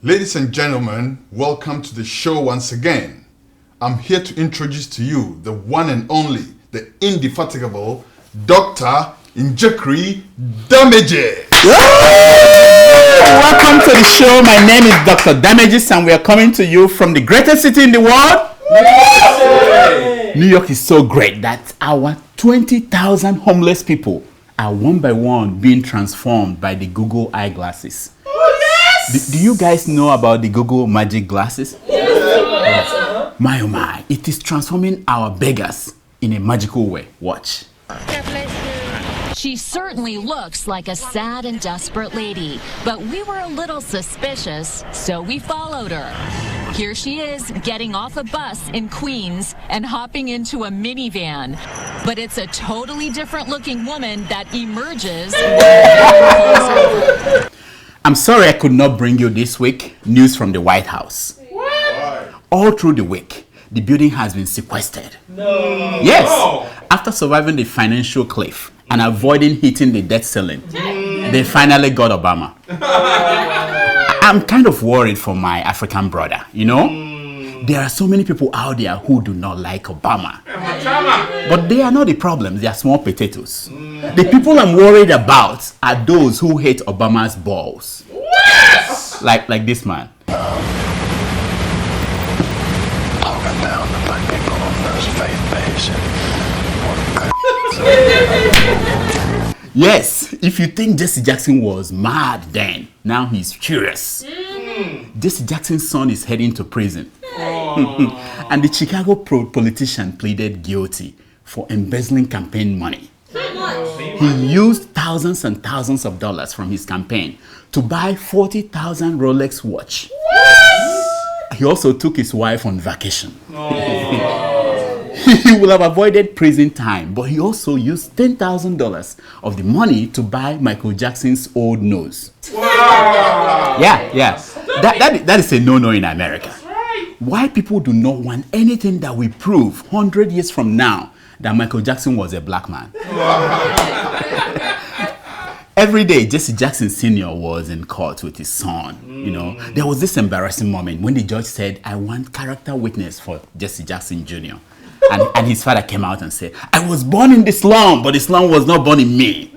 Ladies and gentlemen, welcome to the show once again. I'm here to introduce to you the one and only, the indefatigable Dr. Njekri Damages. Welcome to the show. My name is Dr. Damages and we are coming to you from the greatest city in the world. New York is so great that our 20,000 homeless people are one by one being transformed by the Google eyeglasses. Do you guys know about the Google Magic Glasses? Yes. My oh my, it is transforming our beggars in a magical way. Watch. She certainly looks like a sad and desperate lady, but we were a little suspicious, so we followed her. Here she is, getting off a bus in Queens and hopping into a minivan. But it's a totally different looking woman that emerges. I'm sorry I could not bring you this week news from the White House. What? All through the week, the building has been sequestered. No. Yes, after surviving the financial cliff and avoiding hitting the debt ceiling, they finally got Obama. I'm kind of worried for my African brother, you know? There are so many people out there who do not like Obama. But they are not the problem, they are small potatoes. The people I'm worried about are those who hate Obama's balls. Yes! Like this man. Yes, if you think Jesse Jackson was mad then, now he's furious. Jesse Jackson's son is heading to prison. And the Chicago politician pleaded guilty for embezzling campaign money. He used thousands and thousands of dollars from his campaign to buy 40,000 Rolex watch. He also took his wife on vacation. He will have avoided prison time, but he also used $10,000 of the money to buy Michael Jackson's old nose. Wow. Yeah. That is a no-no in America. Why people do not want anything that will prove 100 years from now that Michael Jackson was a black man. Every day, Jesse Jackson Sr. was in court with his son. You know, there was this embarrassing moment when the judge said, "I want character witness for Jesse Jackson Jr." And his father came out and said, "I was born in the slum, but the slum was not born in me."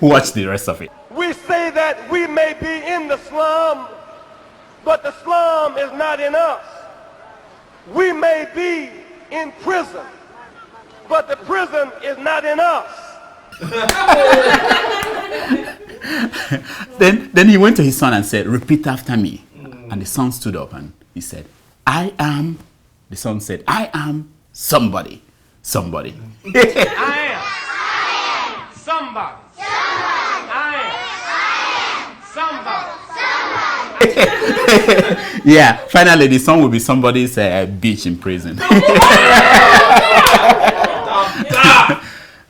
Watch the rest of it. We say that we may be in the slum, but the slum is not in us. We may be in prison, but the prison is not in us. Then he went to his son and said, "Repeat after me." And the son stood up and he said, "I am." The son said, "I am somebody. Somebody." I am somebody. Yeah, finally the son will be somebody's bitch in prison.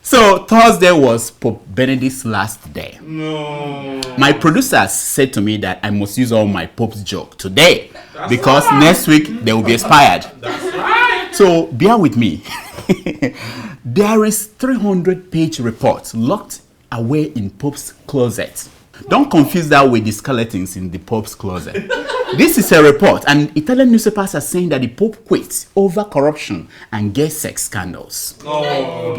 So Thursday was Pope Benedict's last day. No. My producers said to me that I must use all my Pope's joke today because next week they will be expired. That's right. So bear with me. There is 300-page report locked away in Pope's closet. Don't confuse that with the skeletons in the Pope's closet. This is a report, and Italian newspapers are saying that the Pope quit over corruption and gay sex scandals. Oh,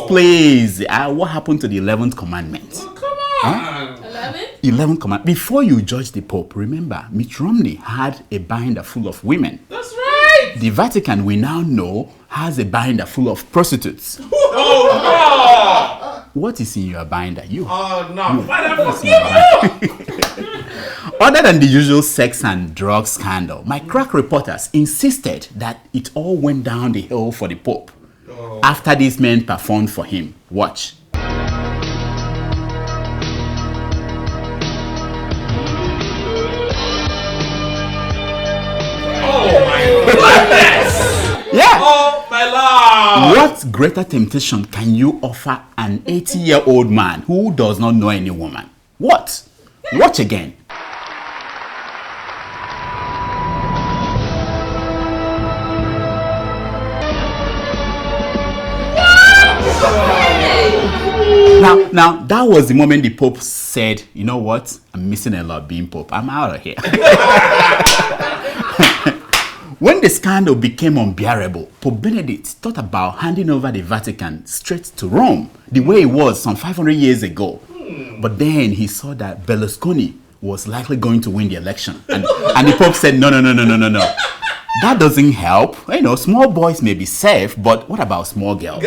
Please. What happened to the 11th commandment? Oh, come on. 11th commandment. Before you judge the Pope, remember, Mitt Romney had a binder full of women. That's right. The Vatican, we now know, has a binder full of prostitutes. Oh, What is in your binder? no. Oh, no. What's in your binder? Other than the usual sex and drug scandal, my crack reporters insisted that it all went down the hill for the Pope after these men performed for him. Watch. Oh, my goodness. Yeah. Oh, my Lord. What greater temptation can you offer an 80-year-old man who does not know any woman? What? Watch again. Now that was the moment the Pope said, you know what? I'm missing a lot being Pope. I'm out of here. When the scandal became unbearable, Pope Benedict thought about handing over the Vatican straight to Rome, the way it was some 500 years ago. But then he saw that Berlusconi was likely going to win the election. And the Pope said, no. That doesn't help. You know, small boys may be safe, but what about small girls?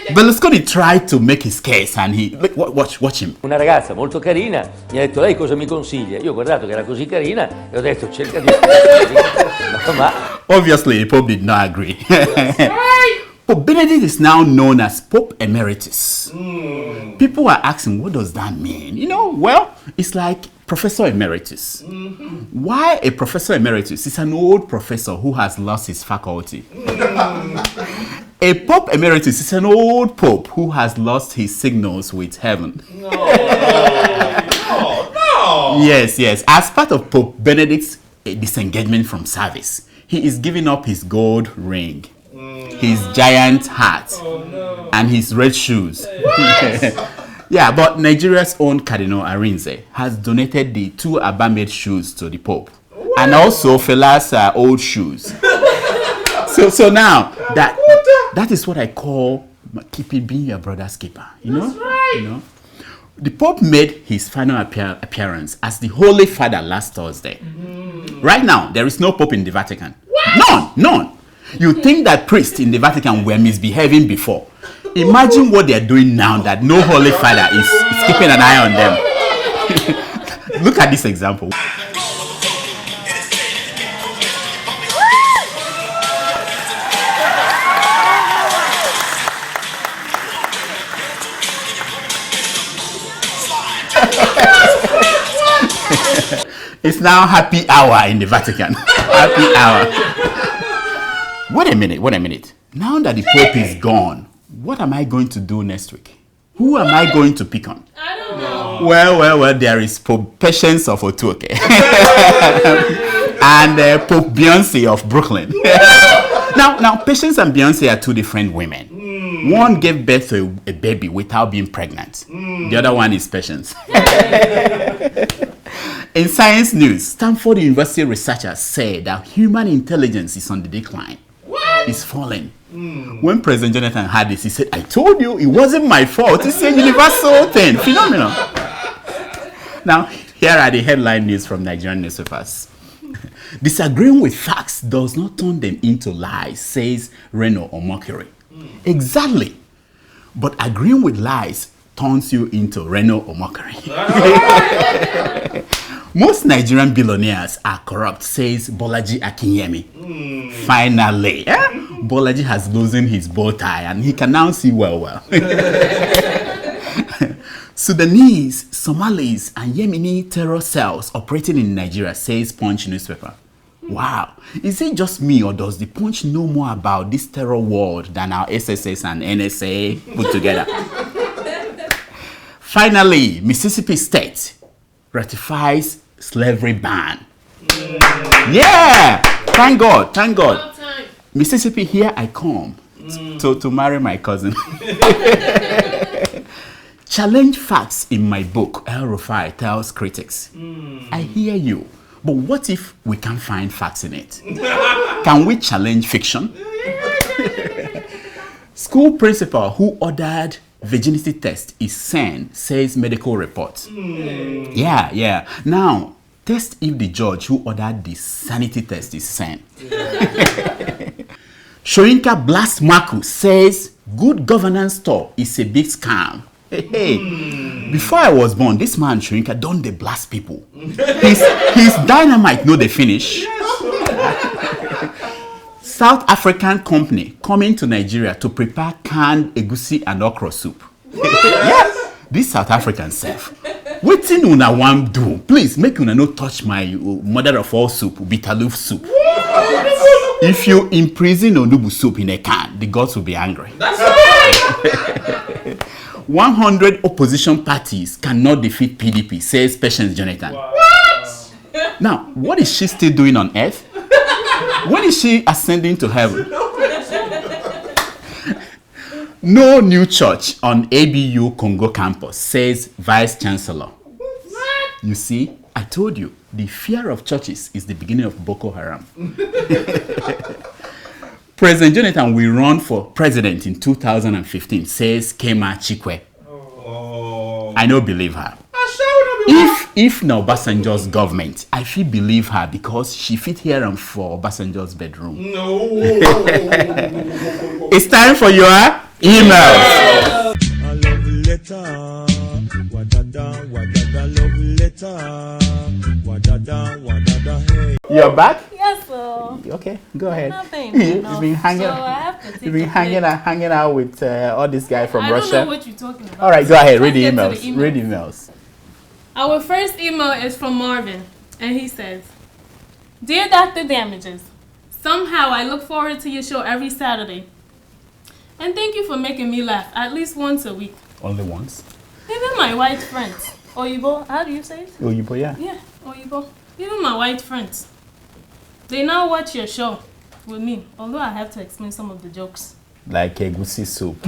Berlusconi tried to make his case and he... Watch him. Una ragazza molto carina mi ha detto: lei cosa mi consiglia? Io ho guardato che era così carina e ho detto: cerca di... Ma... Obviously, the Pope did not agree. Pope Benedict is now known as Pope Emeritus. People are asking, what does that mean? You know, well, it's like Professor Emeritus. Why a Professor Emeritus? It's an old professor who has lost his faculty. A Pope Emeritus is an old Pope who has lost his signals with heaven. No. Yes. As part of Pope Benedict's disengagement from service, he is giving up his gold ring, his giant hat, and his red shoes. Yeah, but Nigeria's own Cardinal Arinze has donated the 2 Abba-made shoes to the Pope, and also Fela's old shoes. So now that is what I call keeping being your brother's keeper. You know, That's right. You know, the Pope made his final appearance as the Holy Father last Thursday. Right now, there is no Pope in the Vatican. None. You think that priests in the Vatican were misbehaving before? Imagine what they are doing now that no Holy Father is keeping an eye on them. Look at this example. It's now happy hour in the Vatican. Happy hour. Wait a minute. Now that the Pope is gone, what am I going to do next week? Who am I going to pick on? I don't know. Well, there is Pope Patience of Otuoke. And Pope Beyonce of Brooklyn. Now, Patience and Beyonce are 2 different women. One gave birth to a baby without being pregnant. The other one is Patience. In science news, Stanford University researchers say that human intelligence is on the decline. It's falling. When President Jonathan had this, he said, I told you, it wasn't my fault. It's a universal thing, phenomenal. Now, here are the headline news from Nigerian newspapers. Disagreeing with facts does not turn them into lies, says Reno Omokiri. Exactly. But agreeing with lies turns you into Reno Omokiri. Most Nigerian billionaires are corrupt, says Bolaji Akinyemi. Finally, Bolaji has loosened his bow tie and he can now see well. Sudanese, Somalis, and Yemeni terror cells operating in Nigeria, says Punch newspaper. Wow, is it just me or does the Punch know more about this terror world than our SSS and NSA put together? Finally, Mississippi State ratifies slavery ban. Yeah, thank God. Mississippi, here I come to marry my cousin. Challenge facts in my book, El Rufai tells critics. I hear you, but what if we can't find facts in it? Can we challenge fiction? School principal who ordered virginity test is sane, says medical report. Yeah. Now, test if the judge who ordered the sanity test is sane. Shoyinka Blast Marcus says good governance talk is a big scam. Hey. Before I was born, this man Shoyinka don't dey blast people. His dynamite no dey finish. South African company coming to Nigeria to prepare canned egusi and okra soup. Yes, this South African self. Wetin una wan do? Please make una no touch my mother of all soup, bitterleaf soup. If you imprison Onubu soup in a can, the gods will be angry. That's right. 100 opposition parties cannot defeat PDP, says Patience Jonathan. What? Now, what is she still doing on earth? When is she ascending to heaven? No new church on ABU Congo campus, says Vice Chancellor. What? You see, I told you, the fear of churches is the beginning of Boko Haram. President Jonathan will run for president in 2015, says Kema Chikwe. I don't believe her. If now Obasanjo's government, I feel believe her because she fit here and for Obasanjo's bedroom. No. It's time for your emails. A love letter. Wadada, wadada, love letter. Wadada, wadada, hey. You're back? Yes, sir. Okay, go ahead. Nothing. You've been hanging, So I have to take you've been a hanging break. out, hanging out with all this guy from I Russia. don't know what you're talking about. All right, go ahead. Read Let's the get to emails. the email. Read the emails. Our first email is from Marvin, and he says, Dear Dr. Damages, somehow I look forward to your show every Saturday. And thank you for making me laugh at least once a week. Only once. Even my white friends. Oyibo, how do you say it? Oyibo, yeah. Yeah, Oyibo. Even my white friends. They now watch your show with me, although I have to explain some of the jokes. Like a goosey soup.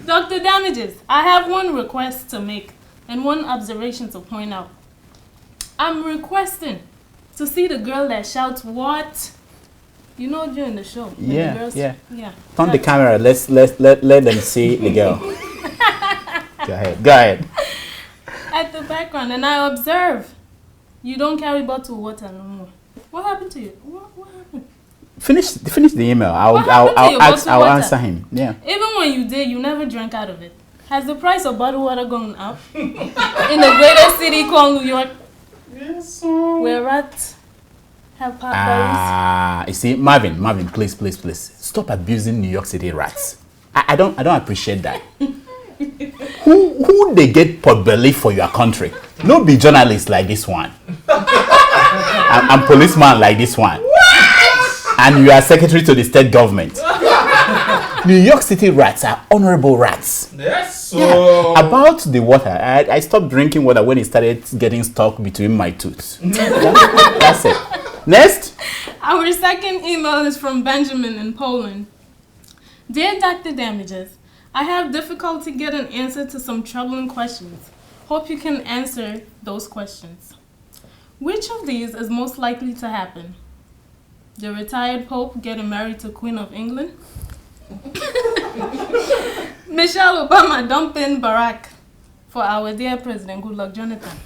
Dr. Damages, I have one request to make and one observation to point out. I'm requesting to see the girl that shouts what? You know during the show. when Yeah, the girls, yeah. Yeah. Turn the camera. Let them see the girl. Go ahead. Go ahead. At the background, and I observe you don't carry bottled water no more. What happened to you? What happened? Finish the email. What happened to your bottled I'll water? answer him. Yeah. Even when you did, you never drank out of it. Has the price of bottled water gone up in the greatest city called New York? Yes, Where rats have pot bellies? You see, Marvin, please, stop abusing New York City rats. I don't appreciate that. Who they get pot belly for your country? No be journalists like this one. I'm policeman like this one. And you are secretary to the state government. New York City rats are honorable rats. yes, so. Yeah. About the water, I stopped drinking water when it started getting stuck between my tooth. That's it. Next. Our second email is from Benjamin in Poland. Dear Dr. Damages, I have difficulty getting answer to some troubling questions. Hope you can answer those questions. Which of these is most likely to happen? The retired Pope getting married to Queen of England? Michelle Obama dumping Barack for our dear President Goodluck Jonathan?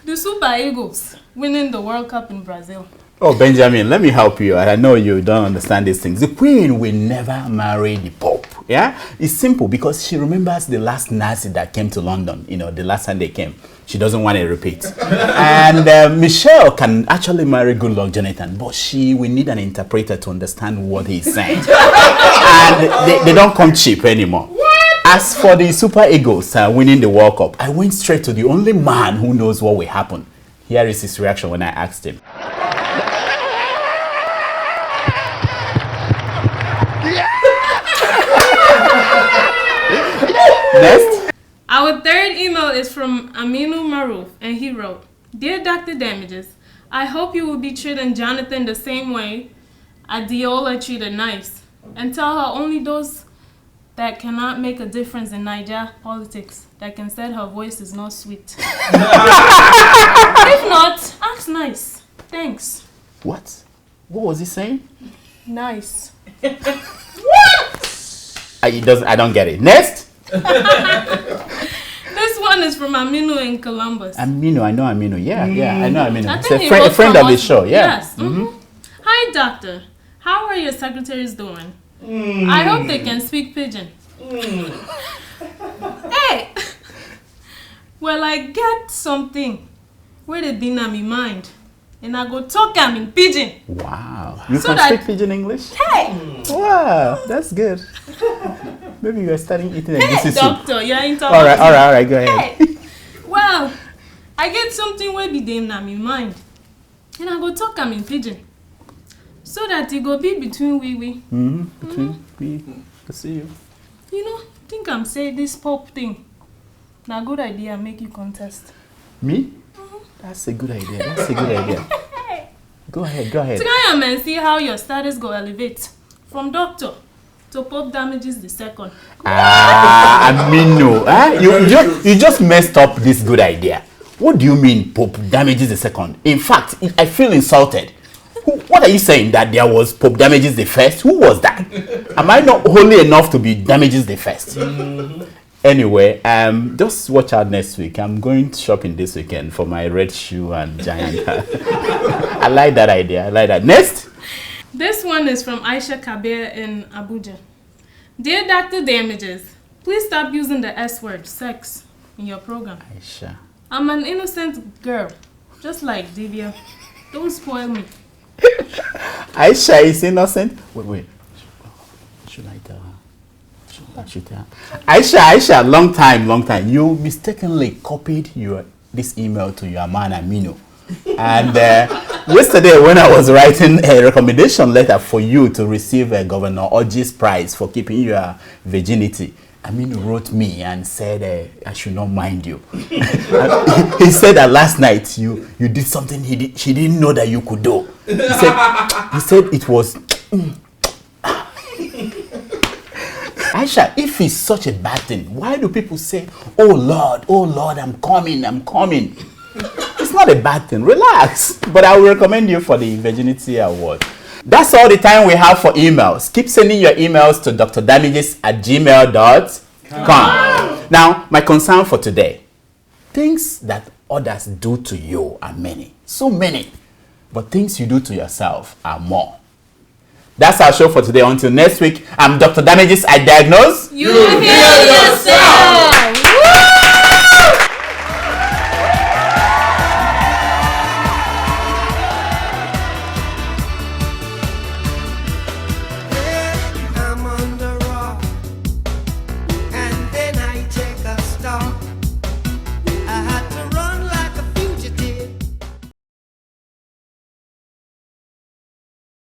The Super Eagles winning the World Cup in Brazil? Oh, Benjamin, let me help you. I know you don't understand these things. The Queen will never marry the Pope. Yeah? It's simple because she remembers the last Nazi that came to London, the last time they came. She doesn't want to repeat. And Michelle can actually marry Goodluck Jonathan, but she will need an interpreter to understand what he's saying. And they don't come cheap anymore. As for the Super Eagles winning the World Cup, I went straight to the only man who knows what will happen. Here is his reaction when I asked him. Next. Our third email is from Aminu Maruf, and he wrote, Dear Dr. Damages, I hope you will be treating Jonathan the same way Adiola treated Nice, and tell her only those that cannot make a difference in Niger politics that can say her voice is not sweet. If not, ask Nice. Thanks. What? What was he saying? Nice. I don't get it. Next. This one is from Aminu in Columbus. Aminu, I know Aminu. Yeah, I know Aminu. I It's think he a wrote friend from of the us- show. Yeah. Yes. Hi, doctor. How are your secretaries doing? I hope they can speak pidgin. Hey! Well, I get something where they been on me mind. And I go talk am in pidgin. Wow. You So can that- speak pidgin English? Hey! Wow, that's good. Maybe you are starting eating a Hey, goosey soup. doctor, you ain't talking. All right. Go ahead. Hey! Well, I get something where be them on me mind. And I go talk am in pidgin. So that it go be between we. Between me, I see you. You know, think I'm saying this pop thing. Now, good idea, make you contest. Me? That's a good idea. Go ahead. Try and see how your status go elevate from doctor to Pope Damages II. Amino, you just messed up this good idea. What do you mean Pope Damages II? In fact, I feel insulted. What are you saying, that there was Pope Damages I? Who was that? Am I not holy enough to be Damages I? Anyway, just watch out next week. I'm going shopping this weekend for my red shoe and giant hat. I like that idea. I like that. Next. This one is from Aisha Kabir in Abuja. Dear Dr. Damages, please stop using the S word, sex, in your program. Aisha. I'm an innocent girl, just like Divya. Don't spoil me. Aisha is innocent. Wait. Should I tell her? Aisha, long time. You mistakenly copied this email to your man Amino. And yesterday, when I was writing a recommendation letter for you to receive Governor Oji's prize for keeping your virginity, Amino wrote me and said I should not mind you. He said that last night you did something she didn't know that you could do. He said it was. Aisha, if it's such a bad thing, why do people say, oh Lord, I'm coming? It's not a bad thing. Relax. But I will recommend you for the Virginity Award. That's all the time we have for emails. Keep sending your emails to drdamages@gmail.com. Now, my concern for today. Things that others do to you are many. So many. But things you do to yourself are more. That's our show for today. Until next week, I'm Dr. Damages. I diagnose. You heal yourself.